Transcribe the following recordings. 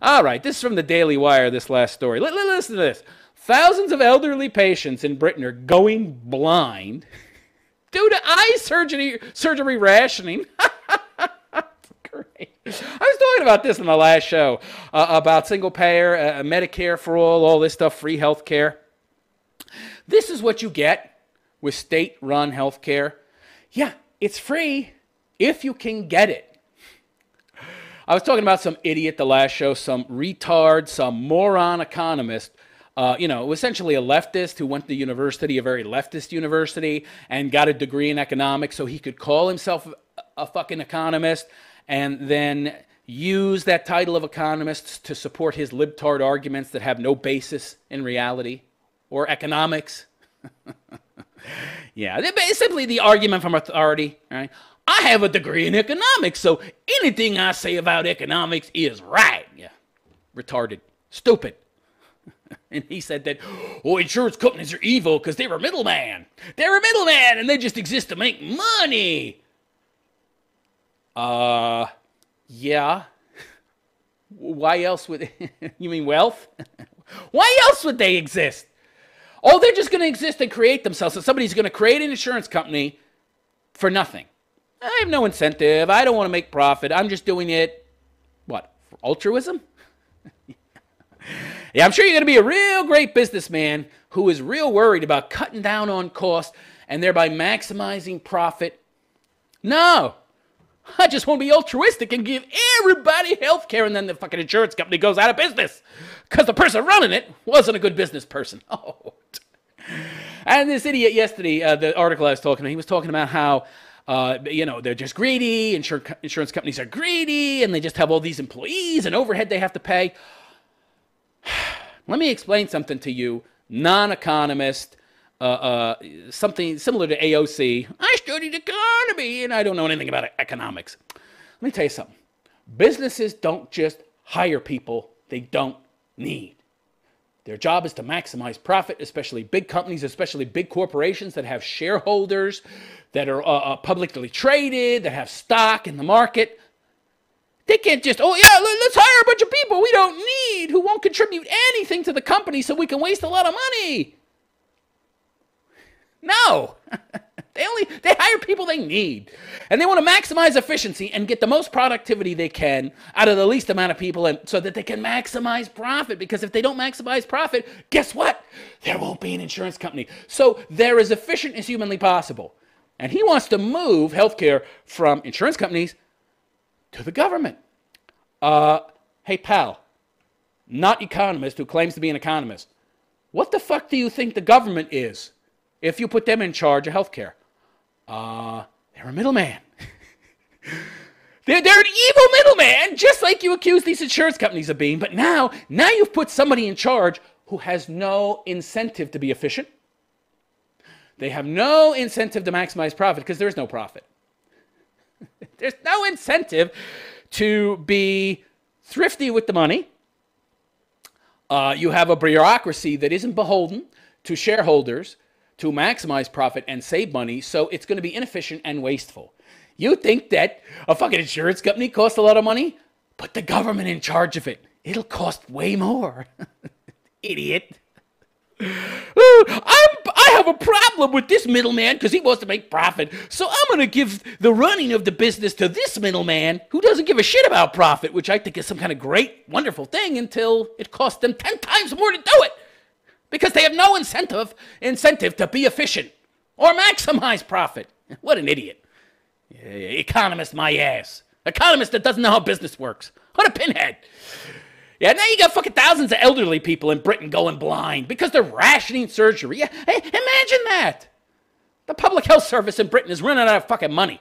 All right, this is from the Daily Wire, this last story. Listen to this. Thousands of elderly patients in Britain are going blind due to eye surgery rationing. Great. I was talking about this in the last show, about single payer, Medicare for all this stuff, free health care. This is what you get with state-run health care. Yeah, it's free if you can get it. I was talking about some idiot the last show, some retard, some moron economist, essentially a leftist who went to university, a very leftist university, and got a degree in economics so he could call himself a fucking economist and then use that title of economist to support his libtard arguments that have no basis in reality or economics. Yeah, simply the argument from authority, right? I have a degree in economics, so anything I say about economics is right. Yeah, retarded, stupid. And he said that, insurance companies are evil because they're a middleman. They're a middleman, and they just exist to make money. Yeah. Why else would you mean wealth? Why else would they exist? Oh, they're just going to exist and create themselves. So somebody's going to create an insurance company for nothing. I have no incentive. I don't want to make profit. I'm just doing it, what, for altruism? Yeah, I'm sure you're going to be a real great businessman who is real worried about cutting down on costs and thereby maximizing profit. No. I just want to be altruistic and give everybody health care, and then the fucking insurance company goes out of business because the person running it wasn't a good business person. Oh. And this idiot yesterday, the article I was talking about, he was talking about how, they're just greedy, insurance companies are greedy, and they just have all these employees and overhead they have to pay. Let me explain something to you, non-economist, something similar to AOC. I studied economy, and I don't know anything about economics. Let me tell you something. Businesses don't just hire people they don't need. Their job is to maximize profit, especially big companies, especially big corporations that have shareholders, that are publicly traded, that have stock in the market. They can't just, let's hire a bunch of people we don't need who won't contribute anything to the company so we can waste a lot of money. No. They hire people they need. And they want to maximize efficiency and get the most productivity they can out of the least amount of people, and so that they can maximize profit. Because if they don't maximize profit, guess what? There won't be an insurance company. So they're as efficient as humanly possible. And he wants to move healthcare from insurance companies to the government. Hey, pal, not economist who claims to be an economist. What the fuck do you think the government is if you put them in charge of healthcare? They're a middleman. They're an evil middleman, just like you accuse these insurance companies of being. But now you've put somebody in charge who has no incentive to be efficient. They have no incentive to maximize profit because there's no profit. There's no incentive to be thrifty with the money. You have a bureaucracy that isn't beholden to shareholders to maximize profit and save money, so it's going to be inefficient and wasteful. You think that a fucking insurance company costs a lot of money? Put the government in charge of it. It'll cost way more. Idiot. I have a problem with this middleman because he wants to make profit. So I'm going to give the running of the business to this middleman who doesn't give a shit about profit, which I think is some kind of great, wonderful thing until it costs them 10 times more to do it because they have no incentive to be efficient or maximize profit. What an idiot. Economist, my ass. Economist that doesn't know how business works. What a pinhead. Yeah, now you got fucking thousands of elderly people in Britain going blind because they're rationing surgery. Yeah, hey, imagine that. The public health service in Britain is running out of fucking money.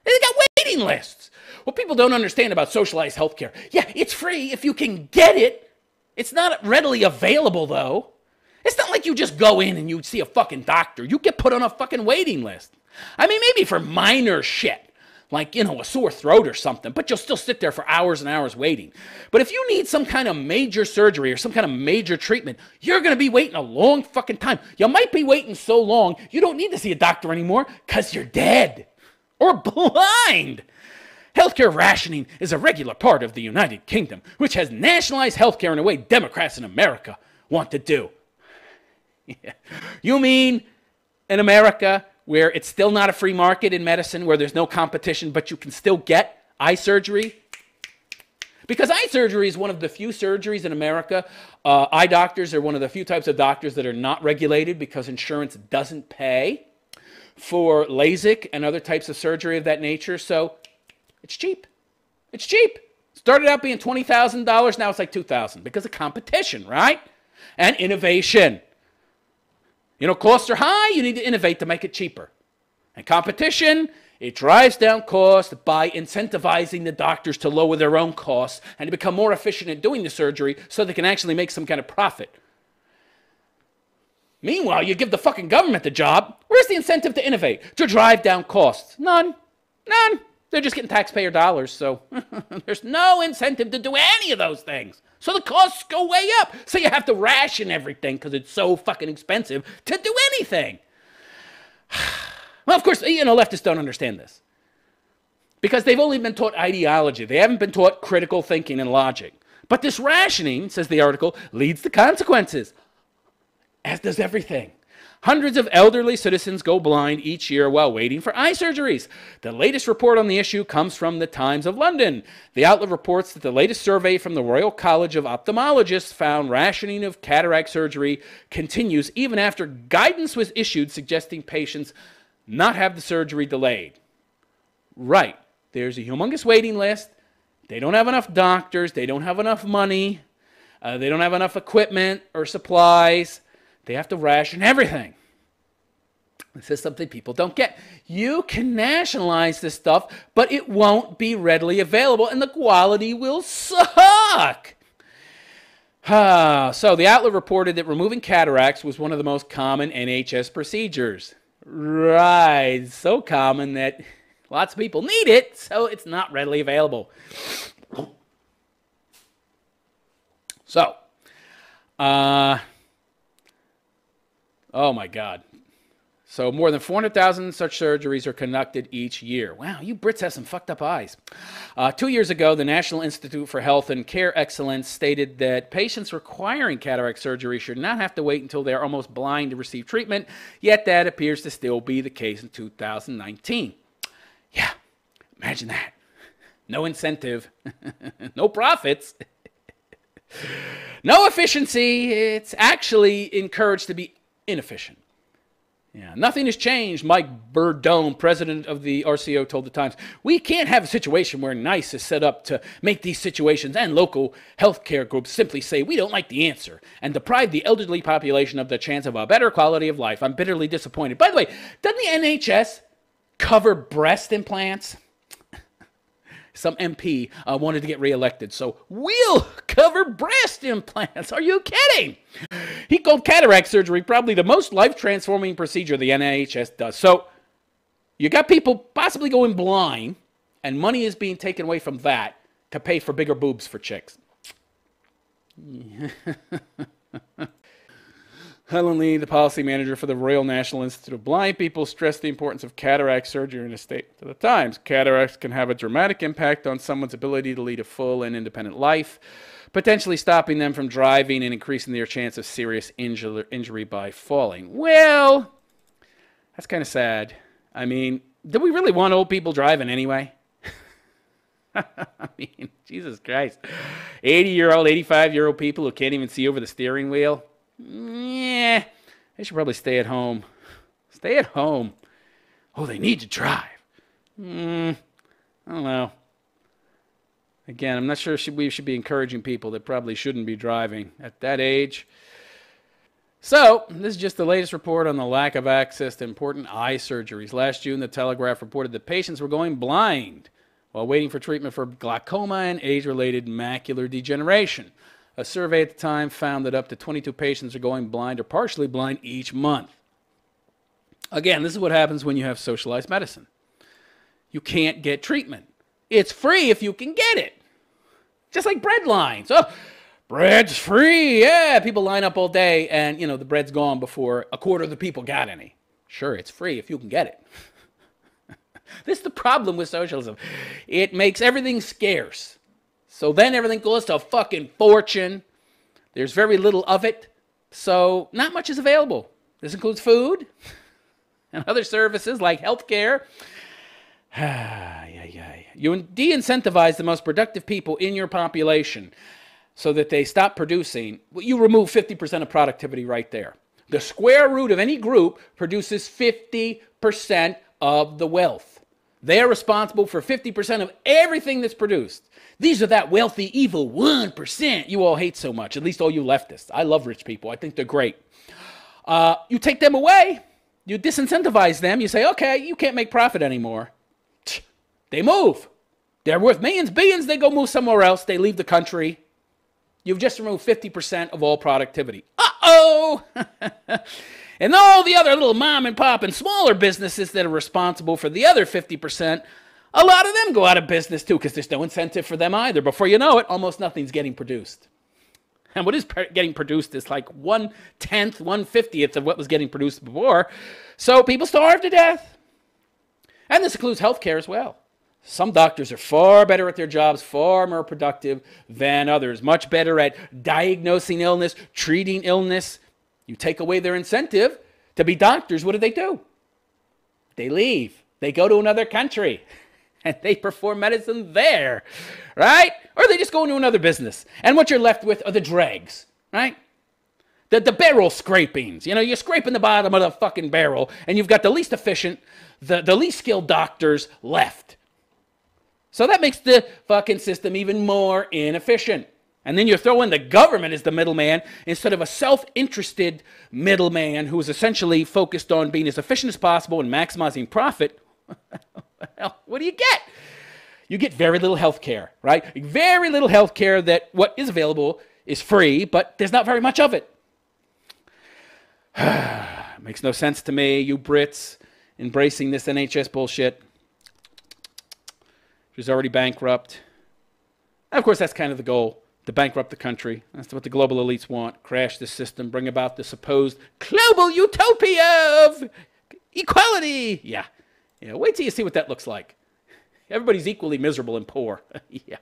They got waiting lists. What people don't understand about socialized healthcare, yeah, it's free if you can get it. It's not readily available, though. It's not like you just go in and you see a fucking doctor. You get put on a fucking waiting list. I mean, maybe for minor shit. Like, a sore throat or something, but you'll still sit there for hours and hours waiting. But if you need some kind of major surgery or some kind of major treatment, you're going to be waiting a long fucking time. You might be waiting so long, you don't need to see a doctor anymore because you're dead or blind. Healthcare rationing is a regular part of the United Kingdom, which has nationalized healthcare in a way Democrats in America want to do. Yeah. You mean in America, where it's still not a free market in medicine, where there's no competition, but you can still get eye surgery? Because eye surgery is one of the few surgeries in America. Eye doctors are one of the few types of doctors that are not regulated because insurance doesn't pay for LASIK and other types of surgery of that nature. So it's cheap. It's cheap. Started out being $20,000. Now it's like $2,000 because of competition, right? And innovation. You know, costs are high. You need to innovate to make it cheaper. And competition, it drives down costs by incentivizing the doctors to lower their own costs and to become more efficient at doing the surgery so they can actually make some kind of profit. Meanwhile, you give the fucking government the job. Where's the incentive to innovate? To drive down costs? None. None. They're just getting taxpayer dollars, so there's no incentive to do any of those things. So the costs go way up. So you have to ration everything because it's so fucking expensive to do anything. Well, of course, you know, leftists don't understand this because they've only been taught ideology. They haven't been taught critical thinking and logic. But this rationing, says the article, leads to consequences, as does everything. Hundreds of elderly citizens go blind each year while waiting for eye surgeries. The latest report on the issue comes from the Times of London. The outlet reports that the latest survey from the Royal College of Ophthalmologists found rationing of cataract surgery continues even after guidance was issued suggesting patients not have the surgery delayed. Right. There's a humongous waiting list. They don't have enough doctors. They don't have enough money. They don't have enough equipment or supplies. They have to ration everything. This is something people don't get. You can nationalize this stuff, but it won't be readily available, and the quality will suck. So the outlet reported that removing cataracts was one of the most common NHS procedures. Right, so common that lots of people need it, so it's not readily available. So, oh my God. So more than 400,000 such surgeries are conducted each year. Wow, you Brits have some fucked up eyes. 2 years ago, the National Institute for Health and Care Excellence stated that patients requiring cataract surgery should not have to wait until they are almost blind to receive treatment, yet that appears to still be the case in 2019. Yeah, imagine that. No incentive, no profits, no efficiency. It's actually encouraged to be inefficient. Yeah, nothing has changed, Mike Burdome, president of the RCO, told the Times. We can't have a situation where NICE is set up to make these situations and local healthcare groups simply say, we don't like the answer, and deprive the elderly population of the chance of a better quality of life. I'm bitterly disappointed. By the way, doesn't the NHS cover breast implants? Some MP wanted to get reelected, so we'll cover breast implants. Are you kidding? He called cataract surgery probably the most life-transforming procedure the NHS does. So you got people possibly going blind, and money is being taken away from that to pay for bigger boobs for chicks. Helen Lee, the policy manager for the Royal National Institute of Blind People, stressed the importance of cataract surgery in a statement to the Times. Cataracts can have a dramatic impact on someone's ability to lead a full and independent life, potentially stopping them from driving and increasing their chance of serious injury by falling. Well, that's kind of sad. I mean, do we really want old people driving anyway? I mean, Jesus Christ. 80-year-old, 85-year-old people who can't even see over the steering wheel? Yeah, they should probably stay at home. Stay at home. Oh, they need to drive. I don't know. Again, I'm not sure we should be encouraging people that probably shouldn't be driving at that age. So, this is just the latest report on the lack of access to important eye surgeries. Last June, the Telegraph reported that patients were going blind while waiting for treatment for glaucoma and age-related macular degeneration. A survey at the time found that up to 22 patients are going blind or partially blind each month. Again, this is what happens when you have socialized medicine. You can't get treatment. It's free if you can get it. Just like bread lines. Oh, bread's free. Yeah, people line up all day and, you know, the bread's gone before a quarter of the people got any. Sure, it's free if you can get it. This is the problem with socialism. It makes everything scarce. So then everything costs a fucking fortune. There's very little of it. So not much is available. This includes food and other services like healthcare. You de-incentivize the most productive people in your population so that they stop producing. You remove 50% of productivity right there. The square root of any group produces 50% of the wealth. They are responsible for 50% of everything that's produced. These are that wealthy, evil 1% you all hate so much, at least all you leftists. I love rich people. I think they're great. You take them away. You disincentivize them. You say, okay, you can't make profit anymore. They move. They're worth millions, billions. They go move somewhere else. They leave the country. You've just removed 50% of all productivity. Uh-oh! And all the other little mom and pop and smaller businesses that are responsible for the other 50%, a lot of them go out of business too because there's no incentive for them either. Before you know it, almost nothing's getting produced. And what is getting produced is like 1/10, 1/50th of what was getting produced before. So people starve to death. And this includes healthcare as well. Some doctors are far better at their jobs, far more productive than others, much better at diagnosing illness, treating illness. You take away their incentive to be doctors, what do? They leave. They go to another country and they perform medicine there, right? Or they just go into another business. And what you're left with are the dregs, right? The barrel scrapings. You know, you're scraping the bottom of the fucking barrel and you've got the least efficient, the least skilled doctors left. So that makes the fucking system even more inefficient. And then you throw in the government as the middleman instead of a self-interested middleman who is essentially focused on being as efficient as possible and maximizing profit. Well, what do you get? You get very little health care, right? Very little health care that what is available is free, but there's not very much of it. Makes no sense to me, you Brits embracing this NHS bullshit. Who's already bankrupt. And of course, that's kind of the goal. To bankrupt the country. That's what the global elites want. Crash the system. Bring about the supposed global utopia of equality. Yeah. Wait till you see what that looks like. Everybody's equally miserable and poor. Yeah.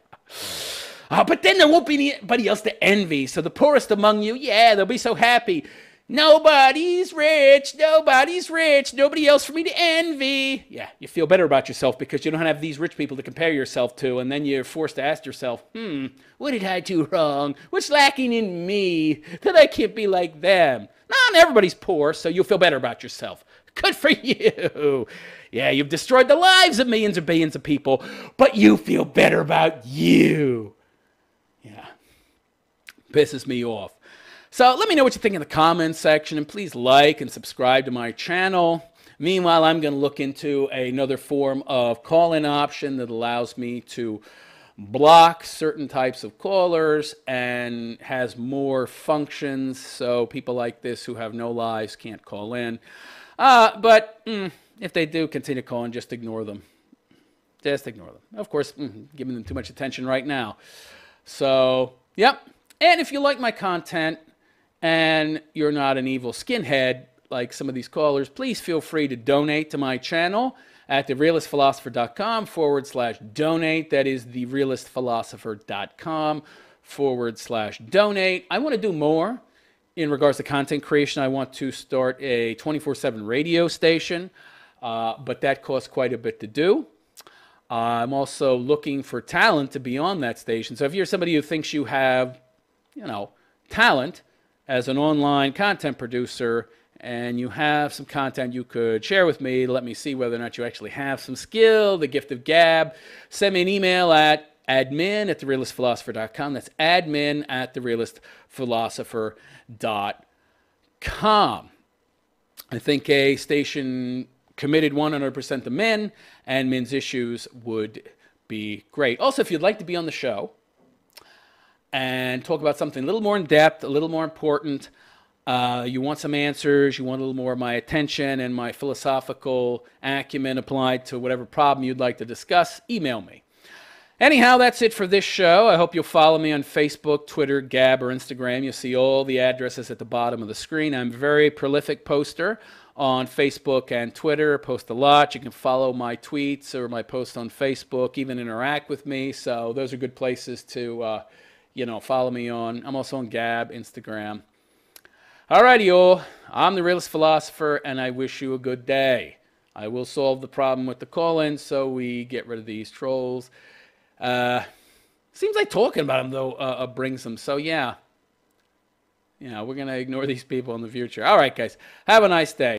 But then there won't be anybody else to envy. So the poorest among you, yeah, they'll be so happy. Nobody's rich. Nobody's rich. Nobody else for me to envy. Yeah, you feel better about yourself because you don't have these rich people to compare yourself to. And then you're forced to ask yourself, what did I do wrong? What's lacking in me that I can't be like them? Not everybody's poor, so you'll feel better about yourself. Good for you. Yeah, you've destroyed the lives of millions or billions of people, but you feel better about you. Yeah, pisses me off. So let me know what you think in the comments section, and please like and subscribe to my channel. Meanwhile, I'm going to look into another form of call-in option that allows me to block certain types of callers and has more functions so people like this who have no lives can't call in. But if they do continue calling, just ignore them. Just ignore them. Of course, giving them too much attention right now. So, yep. And if you like my content, and you're not an evil skinhead like some of these callers, please feel free to donate to my channel at therealistphilosopher.com/donate. That is therealistphilosopher.com/donate. I want to do more in regards to content creation. I want to start a 24/7 radio station, but that costs quite a bit to do. I'm also looking for talent to be on that station. So if you're somebody who thinks you have, talent, as an online content producer, and you have some content you could share with me to let me see whether or not you actually have some skill, the gift of gab, send me an email at admin@therealistphilosopher.com. That's admin@therealistphilosopher.com. I think a station committed 100% to men and men's issues would be great. Also, if you'd like to be on the show and talk about something a little more in depth, a little more important, you want some answers, you want a little more of my attention and my philosophical acumen applied to whatever problem you'd like to discuss, email me. Anyhow, that's it for this show. I hope you'll follow me on Facebook, Twitter, Gab, or Instagram. You'll see all the addresses at the bottom of the screen. I'm a very prolific poster on Facebook and Twitter. I post a lot. You can follow my tweets or my posts on Facebook, even interact with me. So those are good places to, follow me on. I'm also on Gab, Instagram. Alrighty, y'all. I'm the Realist Philosopher, and I wish you a good day. I will solve the problem with the call-in so we get rid of these trolls. Seems like talking about them, though, brings them. So, yeah. We're going to ignore these people in the future. All right, guys. Have a nice day.